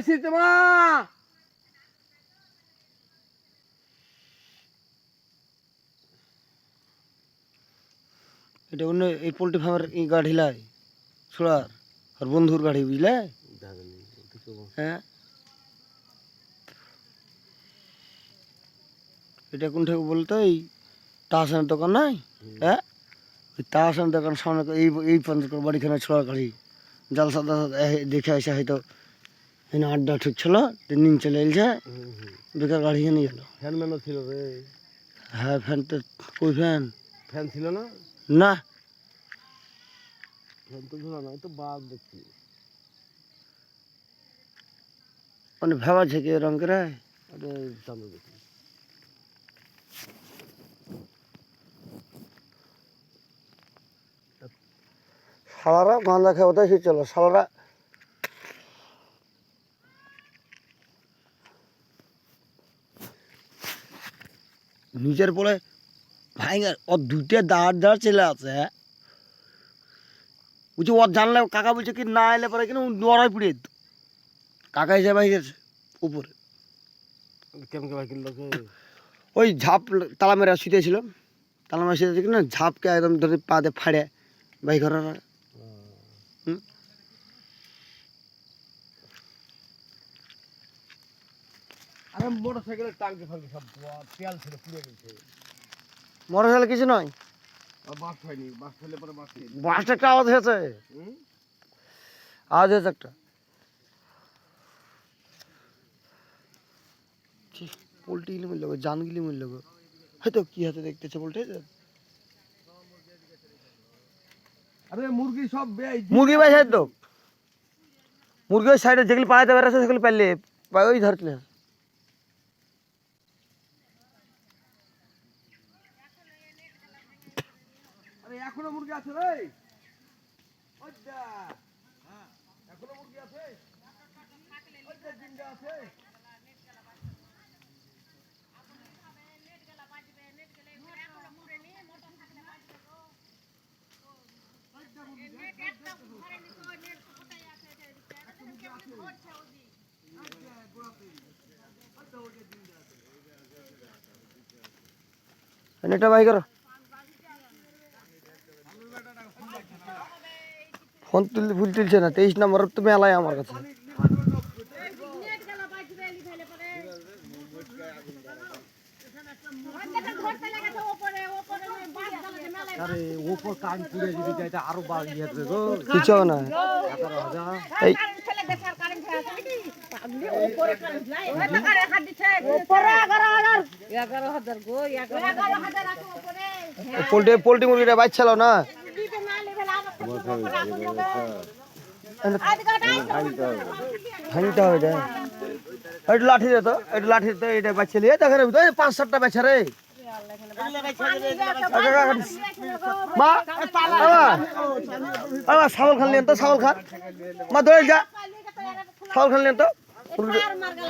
শীতমা এটা অন্য এই পোল্ট্রি ফার্মের এই গাড়ি লাই ছোড়ার আর বন্ধুর গাড়ি বুঝলে হ্যাঁ এটা কোন থেকে বলতো এই তাহসানের দোকান নাই হ্যাঁ ওই তাহসানের দোকান সামনে এই পর্যন্ত বাড়িখানে ছোড়ার গাড়ি জালসা দেখে এসে হয়তো এখানে আড্ডা ঠুকছিল নিন চলে এলছে বেকার গাড়ি নিয়ে গেল ফ্যান ম্যানও ছিল রে হ্যাঁ ফ্যান তো কই ফ্যান ফ্যান ছিল না না ফ্যান তো ছিল না তো বাদ দেখছি মানে ভেবা থেকে রং করে আরে সামনে দেখি শালারা গাঁজা খেয়ে ওটাই সে চলো শালারা নিজের বলে ভাই ওর দুইটা দাঁড় চলে আছে বুঝছি ওর জানলে কাকা বলছে কি না এলে পরে কিনা নড়াই পুড়ে যেত কাকা এসে ভাই গেছে উপরে কেমন ভাই কিনলো ওই ঝাপ তালা মেরে শুতেছিল তালা মেরে শুতেছে কিনা ঝাপকে একদম ধরে পা দিয়ে ফাড়ে ভাই ঘর আরে মোটর সাইকেলের টাঙ্কি ফাঙ্কি সব তেল ছিল পুড়ে গেছে মোটর সাইকেল কিছু নয় বাস হয়নি বাস ফেলে পরে বাস বাসটা একটা আওয়াজ হয়েছে আওয়াজ হয়েছে একটা পোল্ট্রি গিলি মূল্য জান গিলি মূল্য হয়তো কি হাতে দেখতেছে পোল্ট্রি আরে মুরগি সব মুরগি বাইছে তো মুরগি ওই সাইডে যেগুলি পাড়াইতে বেড়াচ্ছে সেগুলি পারলে ওই ধরছিলে আরে এখনো মুরগি আছে রে ওইটা হ্যাঁ এখনো মুরগি আছে ওইটা জিন্দা আছে নেটটা বাই করো ফোন ভুল তুলছে না 23 নম্বর তো মেলায় আমার কাছে আরে ওপর কান পুড়ে যদি যায় তা আরো বাড়ি যাবে গো কিছু হবে না 11,000 এই পোল্ট্রি মুরগিটা বাচ্চালো না ভাঙতে হবে একটু লাঠি দে তো একটু লাঠি তো এটা বাচ্চা নিয়ে দেখেন 5-7টা বেচা রে মা ছাগল খান নিয়েন তো ছাগল খান মা দৌড়ে যা ছাগল খান নিয়েন তো